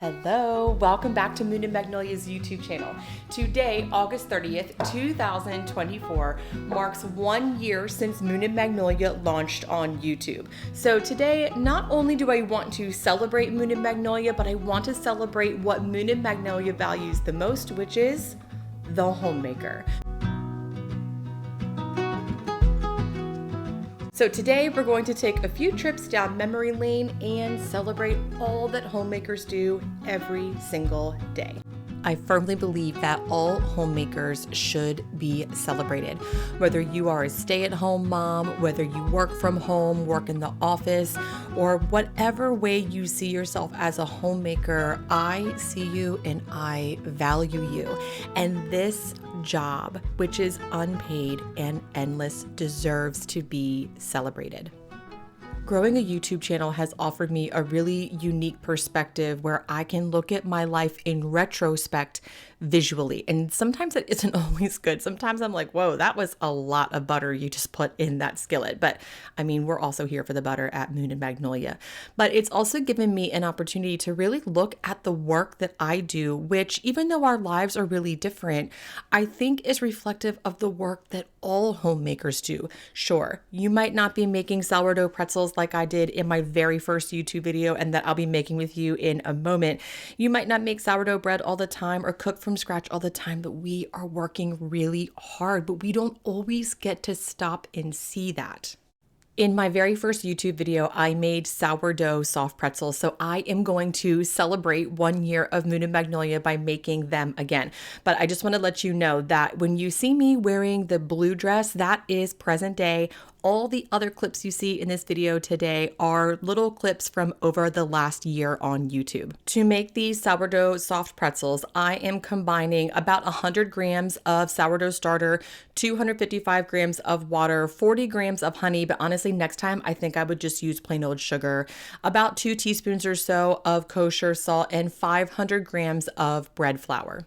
Hello, welcome back to Moon and Magnolia's YouTube channel. Today, August 30th, 2024, marks 1 year since Moon and Magnolia launched on YouTube. So today, not only do I want to celebrate Moon and Magnolia, but I want to celebrate what Moon and Magnolia values the most, which is the homemaker. So today we're going to take a few trips down memory lane and celebrate all that homemakers do every single day. I firmly believe that all homemakers should be celebrated. Whether you are a stay-at-home mom, whether you work from home, work in the office, or whatever way you see yourself as a homemaker, I see you and I value you. And this job, which is unpaid and endless, deserves to be celebrated. Growing a YouTube channel has offered me a really unique perspective where I can look at my life in retrospect visually. And sometimes it isn't always good. Sometimes I'm like, whoa, that was a lot of butter you just put in that skillet. But I mean, we're also here for the butter at Moon and Magnolia. But it's also given me an opportunity to really look at the work that I do, which even though our lives are really different, I think is reflective of the work that all homemakers do. Sure, you might not be making sourdough pretzels like I did in my very first YouTube video and that I'll be making with you in a moment. You might not make sourdough bread all the time or cook from scratch all the time, but we are working really hard, but we don't always get to stop and see that. In my very first YouTube video, I made sourdough soft pretzels, so I am going to celebrate 1 year of Moon and Magnolia by making them again. But I just want to let you know that when you see me wearing the blue dress, that is present day. All the other clips you see in this video today are little clips from over the last year on YouTube. To make these sourdough soft pretzels, I am combining about 100 grams of sourdough starter, 255 grams of water, 40 grams of honey, but honestly, next time I think I would just use plain old sugar, about 2 teaspoons or so of kosher salt, and 500 grams of bread flour.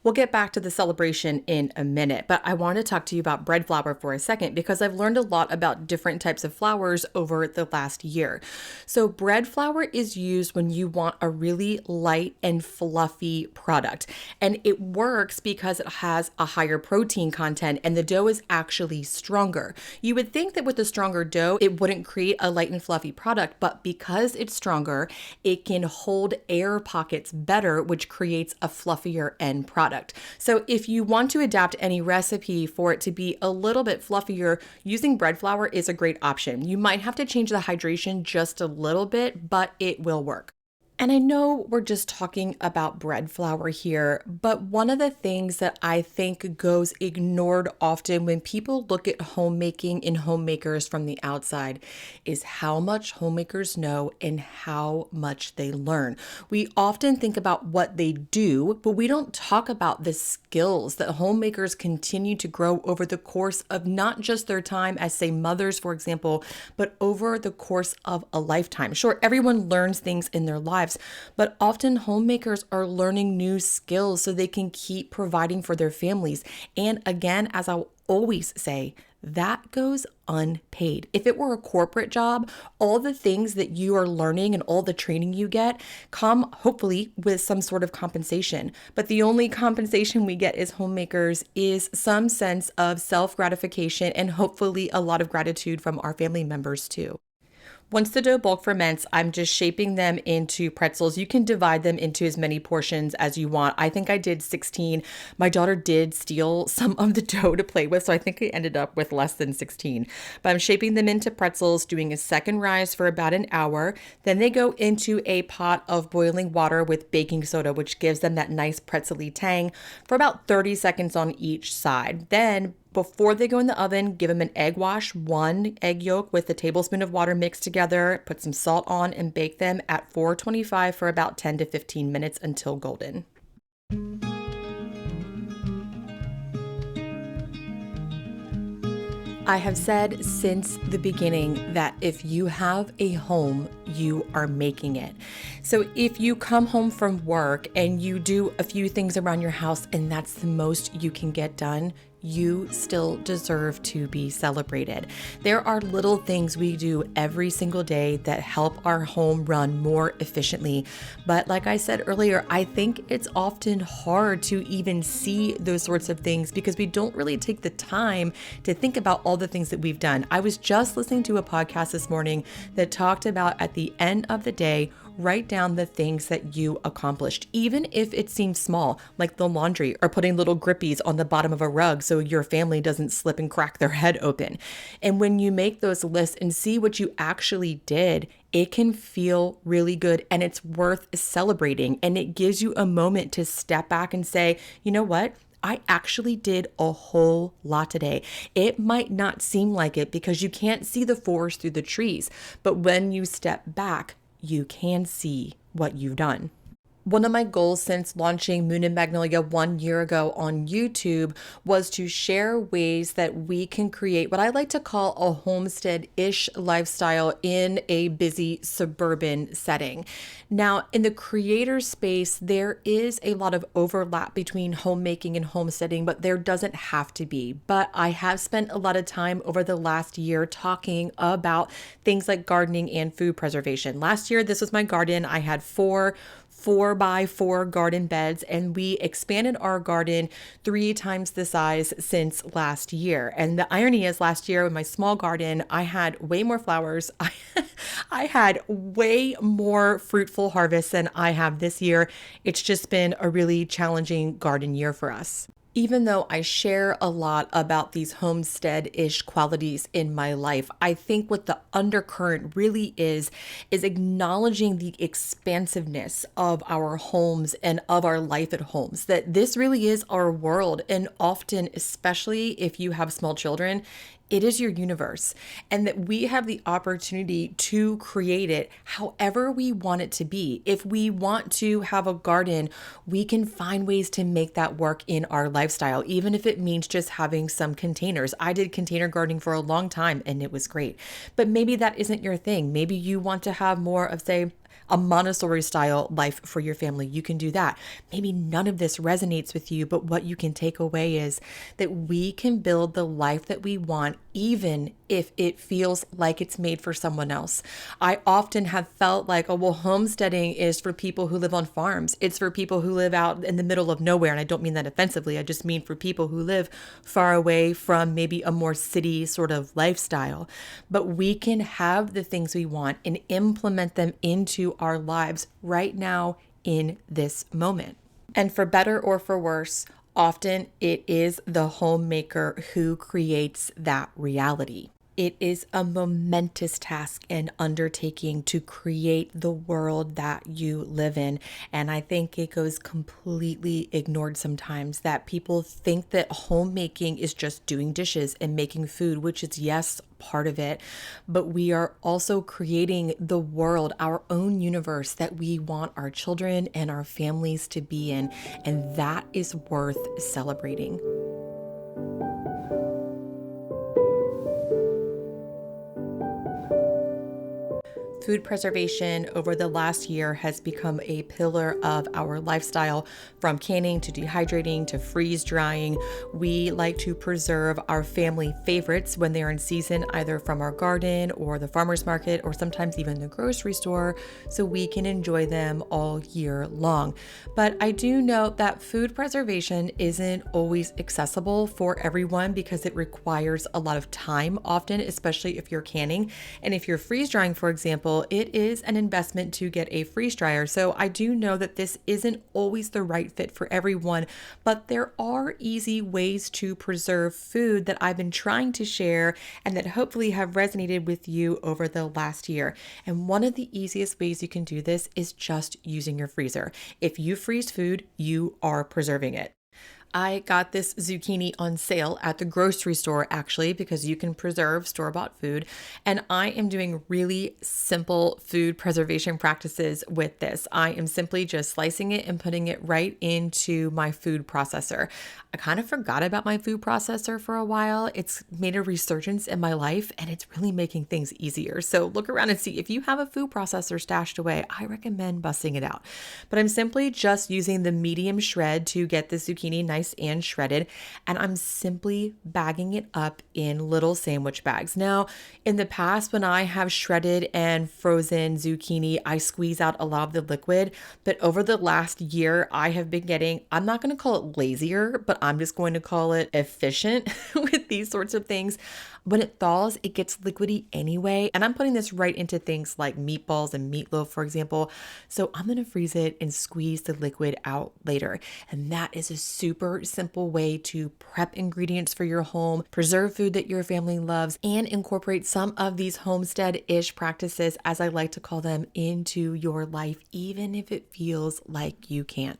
We'll get back to the celebration in a minute, but I want to talk to you about bread flour for a second because I've learned a lot about different types of flours over the last year. So bread flour is used when you want a really light and fluffy product, and it works because it has a higher protein content and the dough is actually stronger. You would think that with a stronger dough, it wouldn't create a light and fluffy product, but because it's stronger, it can hold air pockets better, which creates a fluffier end product. So if you want to adapt any recipe for it to be a little bit fluffier, using bread flour is a great option. You might have to change the hydration just a little bit, but it will work. And I know we're just talking about bread flour here, but one of the things that I think goes ignored often when people look at homemaking and homemakers from the outside is how much homemakers know and how much they learn. We often think about what they do, but we don't talk about the skills that homemakers continue to grow over the course of not just their time as, say, mothers, for example, but over the course of a lifetime. Sure, everyone learns things in their lives, but often homemakers are learning new skills so they can keep providing for their families. And again, as I always say, that goes unpaid. If it were a corporate job, all the things that you are learning and all the training you get come hopefully with some sort of compensation. But the only compensation we get as homemakers is some sense of self-gratification and hopefully a lot of gratitude from our family members too. Once the dough bulk ferments, I'm just shaping them into pretzels. You can divide them into as many portions as you want. I think I did 16. My daughter did steal some of the dough to play with, so I think I ended up with less than 16. But I'm shaping them into pretzels, doing a second rise for about an hour. Then they go into a pot of boiling water with baking soda, which gives them that nice pretzel-y tang, for about 30 seconds on each side. Then before they go in the oven, give them an egg wash, 1 egg yolk with a tablespoon of water mixed together, put some salt on and bake them at 425 for about 10 to 15 minutes until golden. I have said since the beginning that if you have a home, you are making it. So if you come home from work and you do a few things around your house and that's the most you can get done, you still deserve to be celebrated. There are little things we do every single day that help our home run more efficiently. But like I said earlier, I think it's often hard to even see those sorts of things because we don't really take the time to think about all the things that we've done. I was just listening to a podcast this morning that talked about at the end of the day, write down the things that you accomplished, even if it seems small, like the laundry or putting little grippies on the bottom of a rug so your family doesn't slip and crack their head open. And when you make those lists and see what you actually did, it can feel really good and it's worth celebrating. And it gives you a moment to step back and say, you know what? I actually did a whole lot today. It might not seem like it because you can't see the forest through the trees, but when you step back, you can see what you've done. One of my goals since launching Moon and Magnolia 1 year ago on YouTube was to share ways that we can create what I like to call a homestead-ish lifestyle in a busy suburban setting. Now, in the creator space, there is a lot of overlap between homemaking and homesteading, but there doesn't have to be. But I have spent a lot of time over the last year talking about things like gardening and food preservation. Last year, this was my garden. I had four 4x4 garden beds, and we expanded our garden 3 times the size since last year. And the irony is last year in my small garden, I had way more flowers. I had way more fruitful harvests than I have this year. It's just been a really challenging garden year for us. Even though I share a lot about these homestead-ish qualities in my life, I think what the undercurrent really is acknowledging the expansiveness of our homes and of our life at homes, that this really is our world. And often, especially if you have small children, it is your universe, and that we have the opportunity to create it however we want it to be. If we want to have a garden, we can find ways to make that work in our lifestyle, even if it means just having some containers. I did container gardening for a long time and it was great, but maybe that isn't your thing. Maybe you want to have more of, say, a Montessori style life for your family. You can do that. Maybe none of this resonates with you, but what you can take away is that we can build the life that we want, even if it feels like it's made for someone else. I often have felt like, oh, well, homesteading is for people who live on farms. It's for people who live out in the middle of nowhere. And I don't mean that offensively. I just mean for people who live far away from maybe a more city sort of lifestyle. But we can have the things we want and implement them into our lives right now in this moment. And for better or for worse, often it is the homemaker who creates that reality. It is a momentous task and undertaking to create the world that you live in. And I think it goes completely ignored sometimes, that people think that homemaking is just doing dishes and making food, which is, yes, part of it, but we are also creating the world, our own universe that we want our children and our families to be in. And that is worth celebrating. Food preservation over the last year has become a pillar of our lifestyle, from canning to dehydrating to freeze drying. We like to preserve our family favorites when they're in season, either from our garden or the farmer's market, or sometimes even the grocery store, so we can enjoy them all year long. But I do note that food preservation isn't always accessible for everyone because it requires a lot of time often, especially if you're canning. And if you're freeze drying, for example, it is an investment to get a freeze dryer. So I do know that this isn't always the right fit for everyone, but there are easy ways to preserve food that I've been trying to share and that hopefully have resonated with you over the last year. And one of the easiest ways you can do this is just using your freezer. If you freeze food, you are preserving it. I got this zucchini on sale at the grocery store, actually, because you can preserve store-bought food. And I am doing really simple food preservation practices with this. I am simply just slicing it and putting it right into my food processor. I kind of forgot about my food processor for a while. It's made a resurgence in my life and it's really making things easier. So look around and see if you have a food processor stashed away. I recommend busting it out. But I'm simply just using the medium shred to get the zucchini nice nice and shredded, and I'm simply bagging it up in little sandwich bags. Now, in the past, when I have shredded and frozen zucchini, I squeeze out a lot of the liquid, but over the last year, I have been getting, I'm not going to call it lazier, but I'm just going to call it efficient with these sorts of things. When it thaws, it gets liquidy anyway. And I'm putting this right into things like meatballs and meatloaf, for example. So I'm going to freeze it and squeeze the liquid out later. And that is a super simple way to prep ingredients for your home, preserve food that your family loves, and incorporate some of these homestead-ish practices, as I like to call them, into your life, even if it feels like you can't.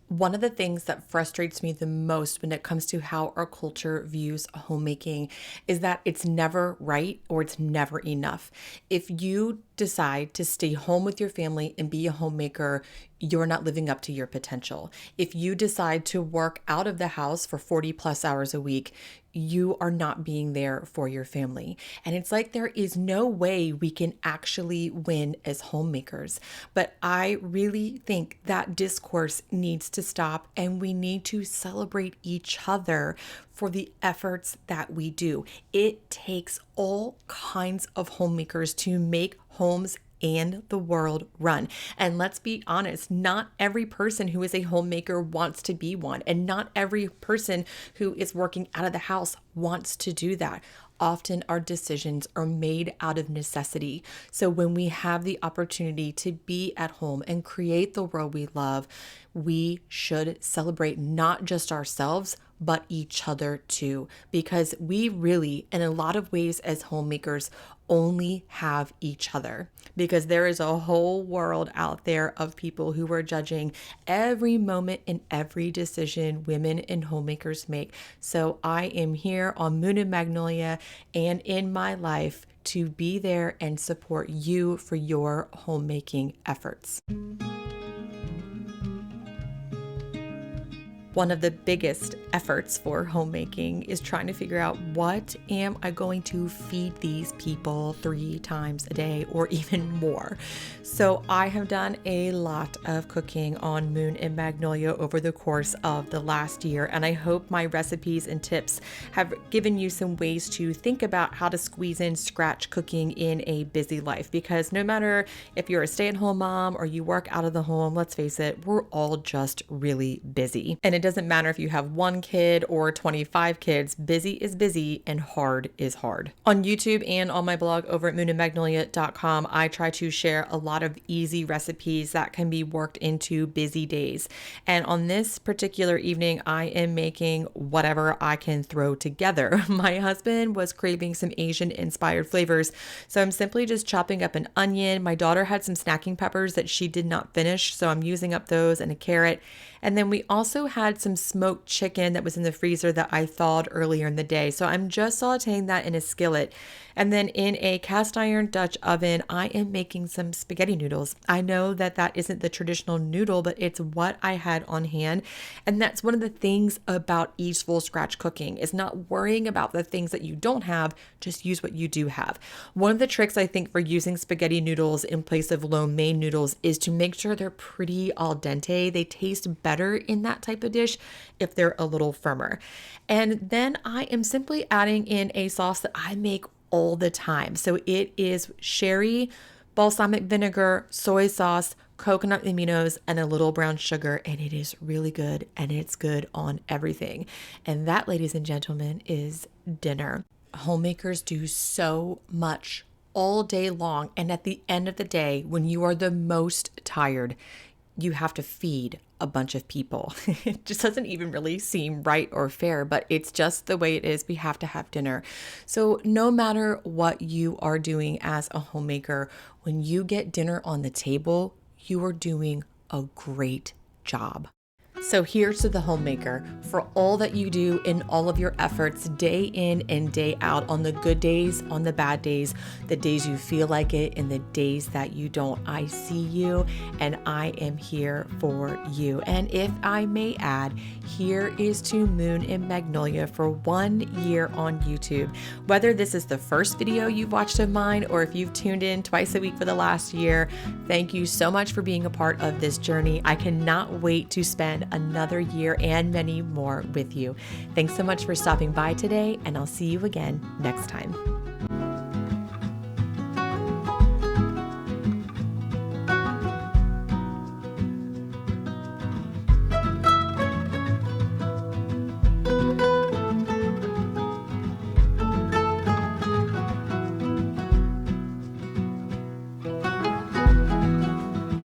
One of the things that frustrates me the most when it comes to how our culture views homemaking is that it's never right or it's never enough. If you decide to stay home with your family and be a homemaker, you're not living up to your potential. If you decide to work out of the house for 40 plus hours a week, you are not being there for your family. And it's like there is no way we can actually win as homemakers. But I really think that discourse needs to stop, and we need to celebrate each other for the efforts that we do. It takes all kinds of homemakers to make homes and the world run. And let's be honest, not every person who is a homemaker wants to be one, and not every person who is working out of the house wants to do that. Often our decisions are made out of necessity. So when we have the opportunity to be at home and create the world we love, we should celebrate not just ourselves, but each other too, because we really, in a lot of ways as homemakers, only have each other, because there is a whole world out there of people who are judging every moment and every decision women and homemakers make. So I am here on Moon and Magnolia and in my life to be there and support you for your homemaking efforts. One of the biggest efforts for homemaking is trying to figure out, what am I going to feed these people 3 times a day or even more? So I have done a lot of cooking on Moon and Magnolia over the course of the last year, and I hope my recipes and tips have given you some ways to think about how to squeeze in scratch cooking in a busy life, because no matter if you're a stay-at-home mom or you work out of the home, let's face it, we're all just really busy. And it doesn't matter if you have 1 kid or 25 kids, busy is busy and hard is hard. On YouTube and on my blog over at moonandmagnolia.com, I try to share a lot of easy recipes that can be worked into busy days. And on this particular evening, I am making whatever I can throw together. My husband was craving some Asian inspired flavors, so I'm simply just chopping up an onion. My daughter had some snacking peppers that she did not finish, so I'm using up those, and a carrot. And then we also had some smoked chicken that was in the freezer that I thawed earlier in the day. So I'm just sauteing that in a skillet. And then in a cast iron Dutch oven, I am making some spaghetti noodles. I know that that isn't the traditional noodle, but it's what I had on hand. And that's one of the things about easeful scratch cooking, is not worrying about the things that you don't have, just use what you do have. One of the tricks I think for using spaghetti noodles in place of lo mein noodles is to make sure they're pretty al dente. They taste better in that type of dish if they're a little firmer. And then I am simply adding in a sauce that I make all the time. So it is sherry, balsamic vinegar, soy sauce, coconut aminos, and a little brown sugar, and it is really good, and it's good on everything. And that, ladies and gentlemen, is dinner. Homemakers do so much all day long, and at the end of the day, when you are the most tired, you have to feed a bunch of people. It just doesn't even really seem right or fair, but it's just the way it is. We have to have dinner. So no matter what you are doing as a homemaker, when you get dinner on the table, you are doing a great job. So here's to the homemaker for all that you do in all of your efforts, day in and day out, on the good days, on the bad days, the days you feel like it, and the days that you don't. I see you, and I am here for you. And if I may add, here is to Moon and Magnolia for 1 year on YouTube. Whether this is the first video you've watched of mine, or if you've tuned in twice a week for the last year, thank you so much for being a part of this journey. I cannot wait to spend another year and many more with you. Thanks so much for stopping by today, and I'll see you again next time.